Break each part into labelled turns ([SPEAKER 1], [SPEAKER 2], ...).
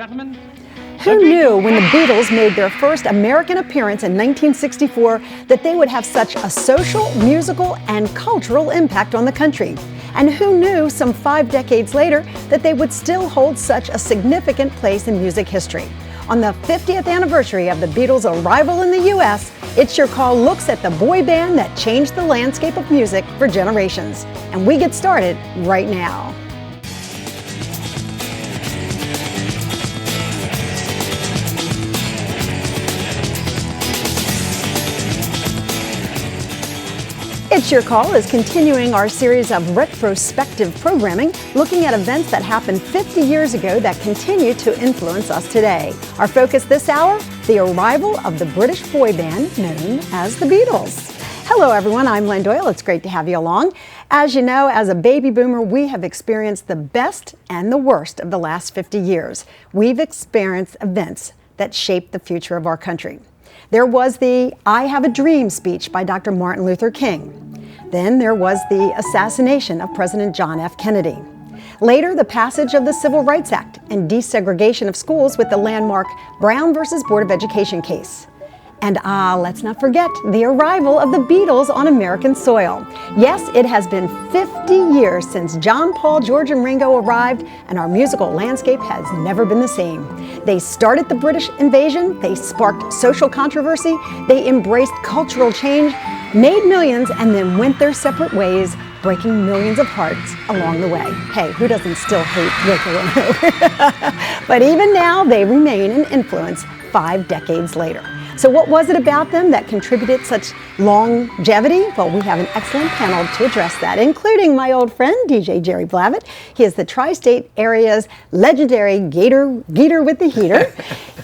[SPEAKER 1] gentlemen.
[SPEAKER 2] Who knew when the Beatles made their first American appearance in 1964 that they would have such a social, musical, and cultural impact on the country? And who knew some 5 decades later that they would still hold such a significant place in music history? On the 50th anniversary of the Beatles' arrival in the U.S., It's Your Call looks at the boy band that changed the landscape of music for generations. And we get started right now. It's Your Call is continuing our series of retrospective programming, looking at events that happened 50 years ago that continue to influence us today. Our focus this hour, the arrival of the British boy band known as the Beatles. Hello everyone, I'm Len Doyle. It's great to have you along. As you know, as a baby boomer, we have experienced the best and the worst of the last 50 years. We've experienced events that shaped the future of our country. There was the I Have a Dream speech by Dr. Martin Luther King. Then there was the assassination of President John F. Kennedy. Later, the passage of the Civil Rights Act and desegregation of schools with the landmark Brown versus Board of Education case. And let's not forget the arrival of the Beatles on American soil. Yes, it has been 50 years since John, Paul, George, and Ringo arrived, and our musical landscape has never been the same. They started the British invasion, they sparked social controversy, they embraced cultural change, made millions, and then went their separate ways, breaking millions of hearts along the way. Hey, who doesn't still hate Yoko Ono? But even now, they remain an influence 5 decades later. So what was it about them that contributed such longevity? Well, we have an excellent panel to address that, including my old friend, DJ Jerry Blavitt. He is the tri-state area's legendary Geeter with the Heater.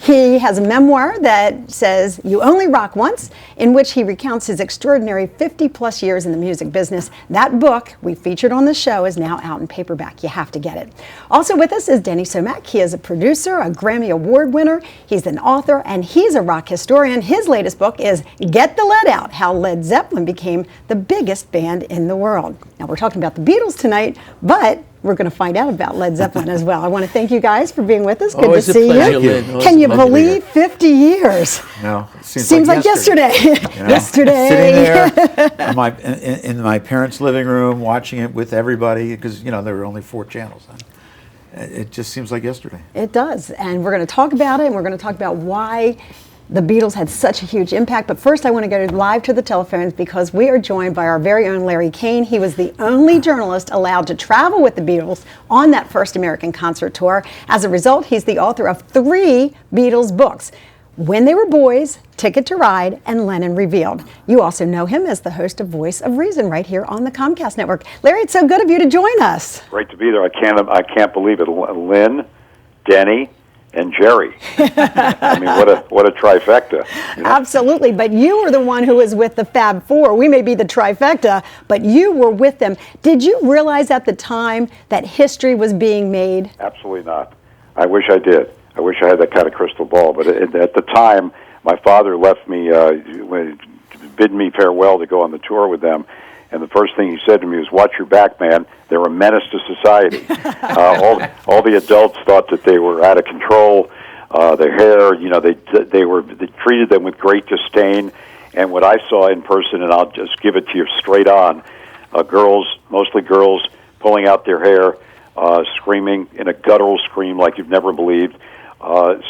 [SPEAKER 2] He has a memoir that says, You Only Rock Once, in which he recounts his extraordinary 50-plus years in the music business. That book we featured on the show is now out in paperback. You have to get it. Also with us is Denny Somack. He is a producer, a Grammy Award winner. He's an author, and he's a rock historian. His latest book is Get the Lead Out, How Led Zeppelin Became the Biggest Band in the World. Now, we're talking about the Beatles tonight, but we're going to find out about Led Zeppelin as well. I want to thank you guys for being with us. Good to see you. Can you believe 50 years?
[SPEAKER 3] No, it
[SPEAKER 2] seems like yesterday. Yesterday.
[SPEAKER 3] Sitting there in my parents' living room, watching it with everybody, because, there were only 4 channels then. It just seems like yesterday.
[SPEAKER 2] It does, and we're going to talk about it, and we're going to talk about why the Beatles had such a huge impact. But first, I want to go live to the telephones because we are joined by our very own Larry Kane. He was the only journalist allowed to travel with the Beatles on that first American concert tour. As a result, he's the author of 3 Beatles books: When They Were Boys, Ticket to Ride, and Lennon Revealed. You also know him as the host of Voice of Reason right here on the Comcast Network. Larry, it's so good of you to join us.
[SPEAKER 4] Great to be there. I can't believe it. Lynn, Denny, and Jerry. I mean, what a trifecta.
[SPEAKER 2] Absolutely, but you were the one who was with the Fab Four. We may be the trifecta, but you were with them. Did you realize at the time that history was being made?
[SPEAKER 4] Absolutely not. I wish I did. I wish I had that kind of crystal ball. But at the time, my father left me, bid me farewell to go on the tour with them. And the first thing he said to me was, "Watch your back, man. They're a menace to society." All the adults thought that they were out of control. Their hair, they treated them with great disdain. And what I saw in person, and I'll just give it to you straight on, mostly girls, pulling out their hair, screaming in a guttural scream like you've never believed,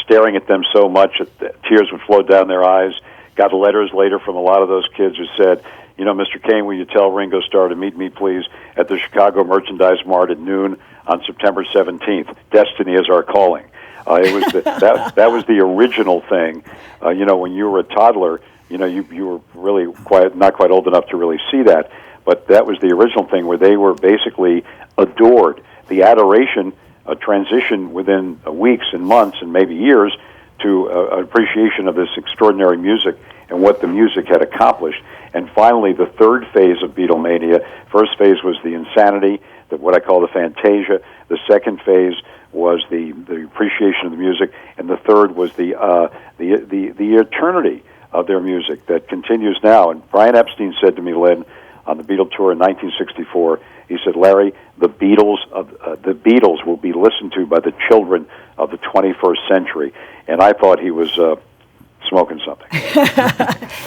[SPEAKER 4] staring at them so much that tears would flow down their eyes. Got letters later from a lot of those kids who said, Mr. Kane, will you tell Ringo Starr to meet me, please, at the Chicago Merchandise Mart at noon on September 17th. Destiny is our calling. It was that was the original thing. When you were a toddler, you were really not quite old enough to really see that, but that was the original thing where they were basically adored. The adoration transitioned within weeks and months and maybe years to appreciation of this extraordinary music and what the music had accomplished. And finally, the third phase of Beatlemania. First phase was the insanity, what I call the fantasia. The second phase was the appreciation of the music, and the third was the eternity of their music that continues now. And Brian Epstein said to me, Lynn, on the Beatle tour in 1964. He said, "Larry, the Beatles will be listened to by the children of the 21st century." And I thought he was smoking something.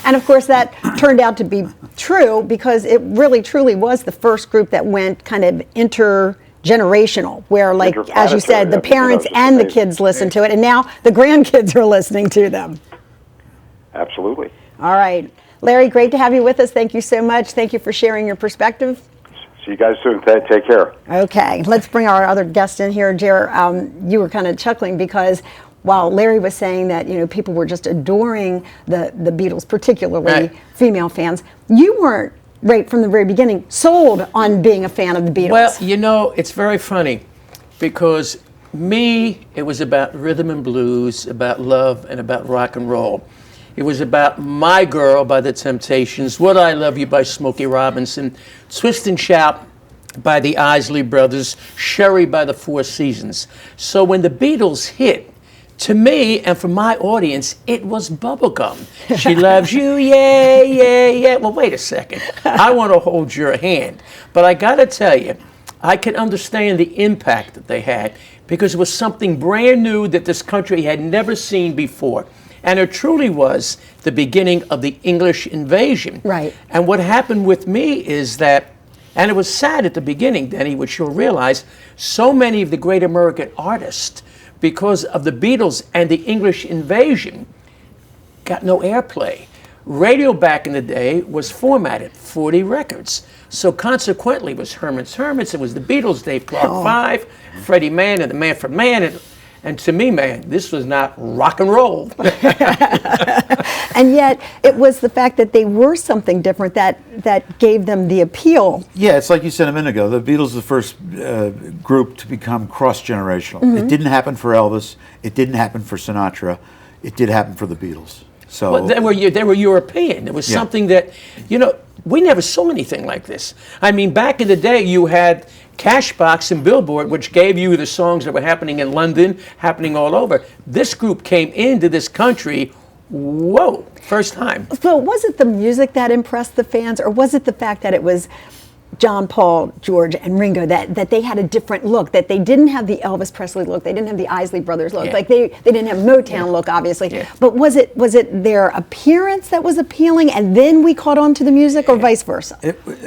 [SPEAKER 2] And of course, that turned out to be true because it really, truly was the first group that went kind of intergenerational, where, like, as you said, the parents and the kids listened to it, and now the grandkids are listening to them.
[SPEAKER 4] Absolutely.
[SPEAKER 2] All right. Larry, great to have you with us. Thank you so much. Thank you for sharing your perspective.
[SPEAKER 4] See you guys soon. Take care.
[SPEAKER 2] Okay, let's bring our other guest in here. Jer, you were kind of chuckling because while Larry was saying that, people were just adoring the Beatles, particularly female fans, you weren't, right from the very beginning, sold on being a fan of the Beatles.
[SPEAKER 1] Well, it's very funny because it was about rhythm and blues, about love, and about rock and roll. It was about My Girl by The Temptations, Would I Love You by Smokey Robinson, Twist and Shout by the Isley Brothers, Sherry by the Four Seasons. So when the Beatles hit, to me and for my audience, it was bubblegum. She loves you, yeah, yeah, yeah. Well, wait a second. I want to hold your hand. But I got to tell you, I can understand the impact that they had because it was something brand new that this country had never seen before. And it truly was the beginning of the English invasion.
[SPEAKER 2] Right.
[SPEAKER 1] And what happened with me is that, and it was sad at the beginning, Denny, which you'll realize, so many of the great American artists, because of the Beatles and the English invasion, got no airplay. Radio back in the day was formatted 40 records. So consequently, it was Herman's Hermits, it was the Beatles, Dave Clark 5, Freddie Mann and the Manfred Mann, and to me, man, this was not rock and roll.
[SPEAKER 2] And yet, it was the fact that they were something different that gave them the appeal.
[SPEAKER 3] Yeah, it's like you said a minute ago. The Beatles were the first group to become cross-generational.
[SPEAKER 2] Mm-hmm.
[SPEAKER 3] It didn't happen for Elvis. It didn't happen for Sinatra. It did happen for the Beatles. So
[SPEAKER 1] well, they were European. It was something that, we never saw anything like this. I mean, back in the day, you had Cashbox and Billboard, which gave you the songs that were happening in London, happening all over. This group came into this country, whoa, first time.
[SPEAKER 2] So was it the music that impressed the fans, or was it the fact that it was John, Paul, George, and Ringo, that they had a different look, that they didn't have the Elvis Presley look, they didn't have the Isley Brothers look, like they didn't have Motown look, obviously, but was it their appearance that was appealing, and then we caught on to the music, or vice versa?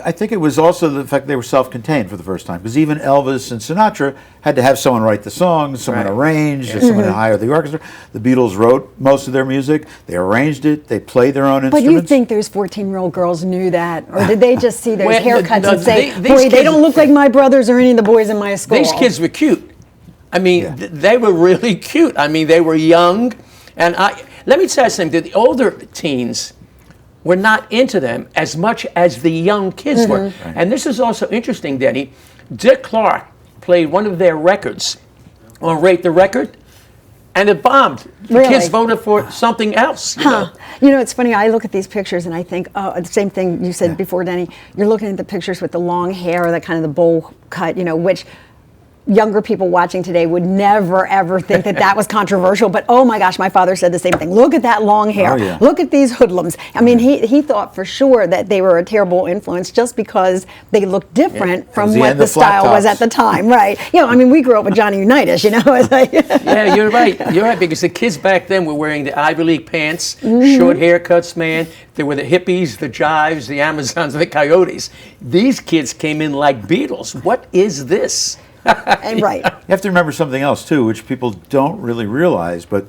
[SPEAKER 3] I think it was also the fact they were self-contained for the first time, because even Elvis and Sinatra had to have someone write the songs, someone arrange, someone to hire the orchestra. The Beatles wrote most of their music, they arranged it, they played their own instruments.
[SPEAKER 2] But you think those 14-year-old girls knew that, or did they just see those haircuts and say,
[SPEAKER 1] these
[SPEAKER 2] boy, they don't look like my brothers or any of the boys in my school?
[SPEAKER 1] These kids were cute. I mean, they were really cute. I mean, they were young. And let me tell you something, the older teens were not into them as much as the young kids were. Right. And this is also interesting, Denny. Dick Clark played one of their records on Rate the Record, and it bombed. The kids voted for something else.
[SPEAKER 2] It's funny. I look at these pictures and I think, the same thing you said before, Denny. You're looking at the pictures with the long hair, that kind of the bowl cut, which younger people watching today would never, ever think that was controversial. But oh my gosh, my father said the same thing. Look at that long hair. Look at these hoodlums. I mean, he thought for sure that they were a terrible influence just because they looked different from what the style was at the time. Right. We grew up with Johnny Unitas, It's like
[SPEAKER 1] yeah, you're right. You're right, because the kids back then were wearing the Ivy League pants, short haircuts, man. They were the hippies, the jives, the Amazons, the Coyotes. These kids came in like Beatles. What is this?
[SPEAKER 2] And right.
[SPEAKER 3] You have to remember something else, too, which people don't really realize, but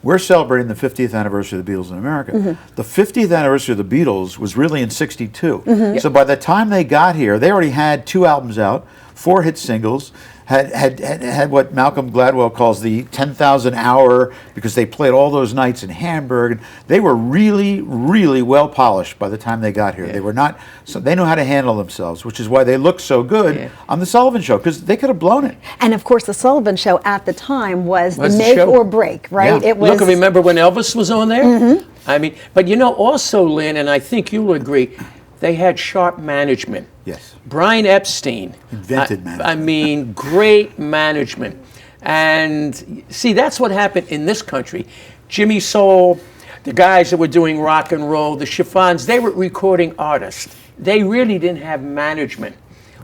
[SPEAKER 3] we're celebrating the 50th anniversary of the Beatles in America. The 50th anniversary of the Beatles was really in '62. So by the time they got here, they already had 2 albums out, 4 hit singles, had what Malcolm Gladwell calls the 10,000 hour, because they played all those nights in Hamburg. They were really, really well polished by the time they got here. They were not, so they knew how to handle themselves, which is why they looked so good on the Sullivan Show, because they could have blown it.
[SPEAKER 2] And of course, the Sullivan Show at the time was the make or break, right?
[SPEAKER 3] Yeah.
[SPEAKER 2] It was.
[SPEAKER 1] Look, remember when Elvis was on there? I mean, but also, Lynn, and I think you'll agree, they had sharp management.
[SPEAKER 3] Yes.
[SPEAKER 1] Brian Epstein.
[SPEAKER 3] Invented management.
[SPEAKER 1] I mean, great management. And see, that's what happened in this country. Jimmy Soul, the guys that were doing rock and roll, the Chiffons, they were recording artists. they really didn't have management.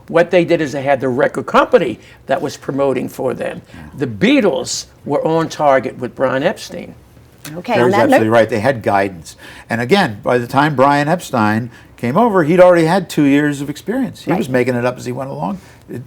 [SPEAKER 1] What they did is they had the record company that was promoting for them. The Beatles were on target with Brian Epstein.
[SPEAKER 2] Okay,
[SPEAKER 3] Terry's
[SPEAKER 2] on that
[SPEAKER 3] absolutely
[SPEAKER 2] note,
[SPEAKER 3] right. They had guidance. And again, by the time Brian Epstein came over, he'd already had 2 years of experience. He was making it up as he went along.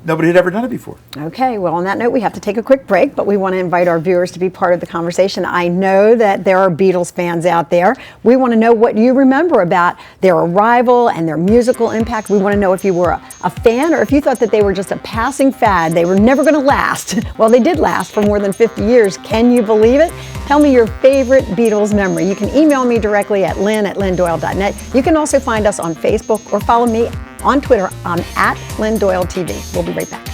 [SPEAKER 3] Nobody had ever done it before.
[SPEAKER 2] okay, well, on that note, we have to take a quick break, but we want to invite our viewers to be part of the conversation. I know that there are Beatles fans out there. We want to know what you remember about their arrival and their musical impact. We want to know if you were a fan or if you thought that they were just a passing fad. They were never going to last. Well, they did last for more than 50 years. Can you believe it? Tell me your favorite Beatles memory. You can email me directly at lynn@lynndoyle.net. You can also find us on Facebook or follow me on Twitter. I'm at Lynn Doyle TV. We'll be right back.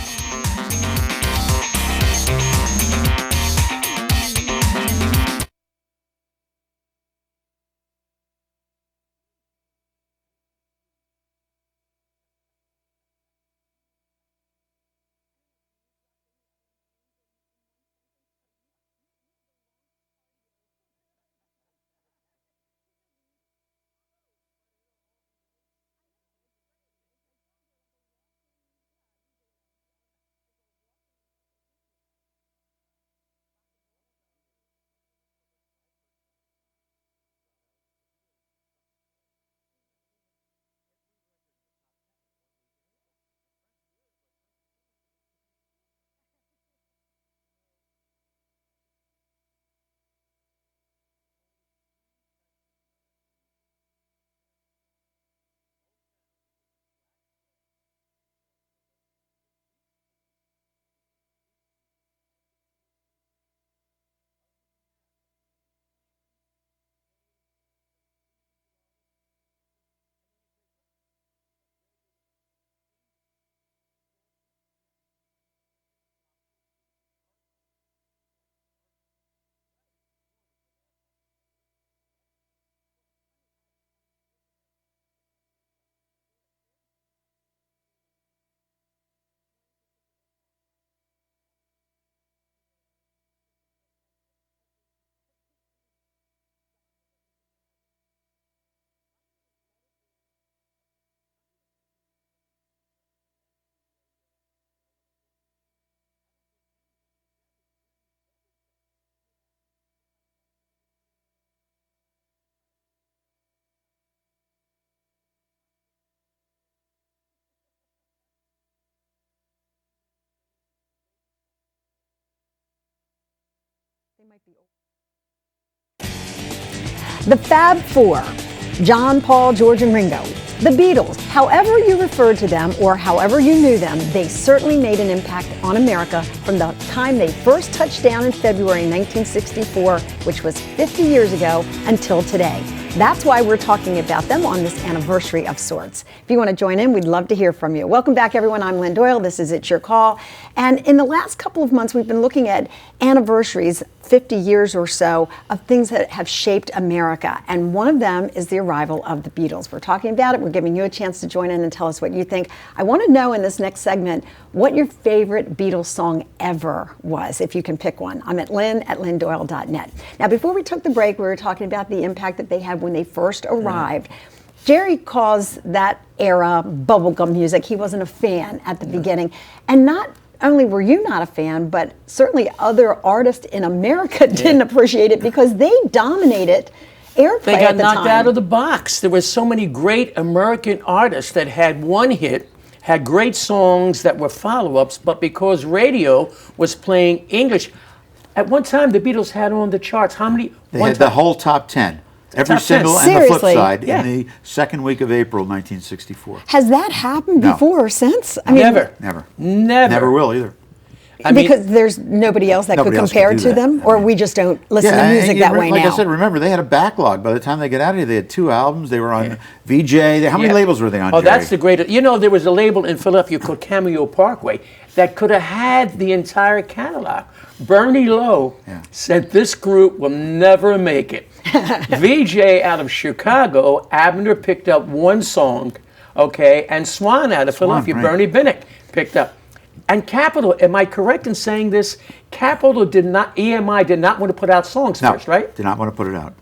[SPEAKER 2] The Fab Four, John, Paul, George, and Ringo. The Beatles, however you referred to them or however you knew them, they certainly made an impact on America from the time they first touched down in February 1964, which was 50 years ago, until today. That's why we're talking about them on this anniversary of sorts. If you want to join in, we'd love to hear from you. Welcome back, everyone. I'm Lynn Doyle. This is It's Your Call. And in the last couple of months, we've been looking at anniversaries, 50 years or so, of things that have shaped America. And one of them is the arrival of the Beatles. We're talking about it. We're giving you a chance to join in and tell us what you think. I want to know in this next segment what your favorite Beatles song ever was, if you can pick one. I'm at lynn@lynndoyle.net. Now, before we took the break, we were talking about the impact that they had when they first arrived. Jerry calls that era bubblegum music. He wasn't a fan at the beginning. And not only were you not a fan, but certainly other artists in America didn't appreciate it because they dominated airplay
[SPEAKER 1] They got
[SPEAKER 2] at the
[SPEAKER 1] knocked
[SPEAKER 2] time.
[SPEAKER 1] out of the box. There were so many great American artists that had one hit, had great songs that were follow-ups, but because radio was playing English, at one time the Beatles had on the charts. How many?
[SPEAKER 3] They had the whole top 10. Every
[SPEAKER 1] Top 10.
[SPEAKER 3] single and the flip
[SPEAKER 2] Seriously?
[SPEAKER 3] side
[SPEAKER 1] Yeah.
[SPEAKER 3] in the second week of April 1964.
[SPEAKER 2] Has that happened
[SPEAKER 3] No.
[SPEAKER 2] before or since? I
[SPEAKER 1] Never.
[SPEAKER 3] Never.
[SPEAKER 1] Never.
[SPEAKER 3] Never will either.
[SPEAKER 1] I mean,
[SPEAKER 2] Because there's nobody else that
[SPEAKER 3] Nobody
[SPEAKER 2] could
[SPEAKER 3] else
[SPEAKER 2] compare
[SPEAKER 3] could do
[SPEAKER 2] to
[SPEAKER 3] that.
[SPEAKER 2] them,
[SPEAKER 3] I
[SPEAKER 2] or
[SPEAKER 3] mean-
[SPEAKER 2] we just don't listen to
[SPEAKER 3] and
[SPEAKER 2] music that way
[SPEAKER 3] like
[SPEAKER 2] now.
[SPEAKER 3] I said, remember, they had a backlog. By the time they got out of here, they had 2 albums. They were on VJ. How many
[SPEAKER 1] Yeah.
[SPEAKER 3] labels were they on,
[SPEAKER 1] Oh,
[SPEAKER 3] Jerry?
[SPEAKER 1] that's the greatest. You know, there was a label in Philadelphia called Cameo Parkway that could have had the entire catalog. Bernie Lowe said this group will never make it. VJ out of Chicago, Abner picked up one song, okay, and Swan out of Philadelphia,
[SPEAKER 3] right.
[SPEAKER 1] Bernie Bennett picked up. And Capitol, am I correct in saying this? Capitol did not, EMI did not want to put out songs
[SPEAKER 3] No,
[SPEAKER 1] first, right?
[SPEAKER 3] did not want to put it out.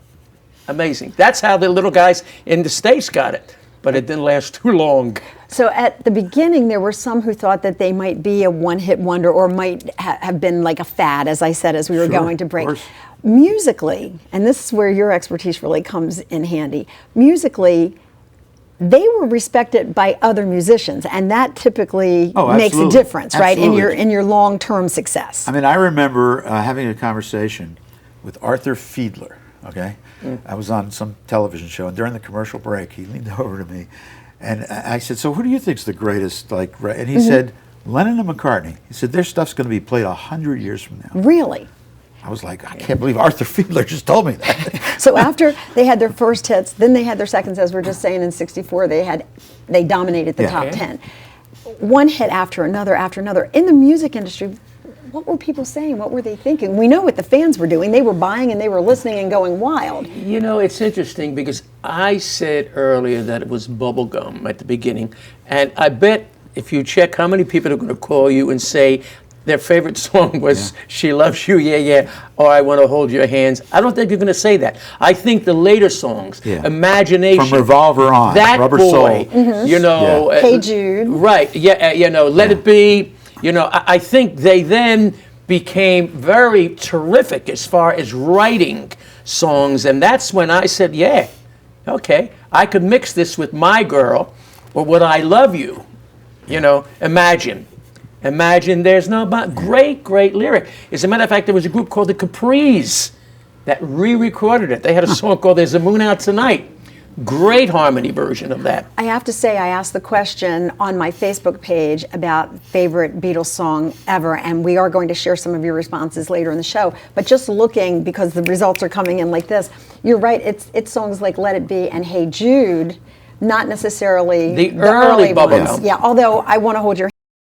[SPEAKER 1] Amazing. That's how the little guys in the States got it. but it didn't last too long.
[SPEAKER 2] So at the beginning, there were some who thought that they might be a one-hit wonder or might have been like a fad, as I said, as we were
[SPEAKER 3] Sure,
[SPEAKER 2] going to
[SPEAKER 3] of
[SPEAKER 2] break.
[SPEAKER 3] course.
[SPEAKER 2] Musically, and this is where your expertise really comes in handy, musically, they were respected by other musicians, and that typically
[SPEAKER 3] Oh,
[SPEAKER 2] makes a
[SPEAKER 3] absolutely.
[SPEAKER 2] difference, right,
[SPEAKER 3] Absolutely.
[SPEAKER 2] in your long-term success.
[SPEAKER 3] I mean, I remember having a conversation with Arthur Fiedler, okay? I was on some television show, and during the commercial break, he leaned over to me, and I said, so who do you think's the greatest, like, and he said, Lennon and McCartney. He said, their stuff's going to be played 100 years from now.
[SPEAKER 2] Really?
[SPEAKER 3] I was like, I can't believe Arthur Fiedler just told me that.
[SPEAKER 2] So after they had their first hits, then they had their seconds, as we're just saying, in '64, they dominated the
[SPEAKER 3] Yeah.
[SPEAKER 2] top 10. One hit after another after another. In the music industry, what were people saying? What were they thinking? We know what the fans were doing. They were buying and they were listening and going wild.
[SPEAKER 1] You know, it's interesting because I said earlier that it was bubblegum at the beginning. And I bet if you check how many people are going to call you and say their favorite song was She Loves You, Yeah, Yeah, or I Want to Hold Your Hands, I don't think you're going to say that. I think the later songs,
[SPEAKER 3] Yeah.
[SPEAKER 1] Imagination.
[SPEAKER 3] From Revolver on,
[SPEAKER 1] That
[SPEAKER 3] Rubber
[SPEAKER 1] boy,
[SPEAKER 3] Soul.
[SPEAKER 1] you know.
[SPEAKER 3] Yeah.
[SPEAKER 2] Hey Jude.
[SPEAKER 1] Right, yeah, you know, Let It Be. You know, I think they then became very terrific as far as writing songs, and that's when I said, yeah, okay, I could mix this with My Girl or Would I Love You. You know, Imagine. Imagine there's no great lyric. As a matter of fact, there was a group called the Capris that re-recorded it. They had a song called There's a Moon Out Tonight. Great harmony version of that.
[SPEAKER 2] I have to say, I asked the question on my Facebook page about favorite Beatles song ever, and we are going to share some of your responses later in the show. But just looking, because the results are coming in like this, you're right, it's songs like Let It Be and Hey Jude, not necessarily
[SPEAKER 1] The early
[SPEAKER 2] ones.
[SPEAKER 1] bubblegum.
[SPEAKER 2] Yeah, although I Want to Hold Your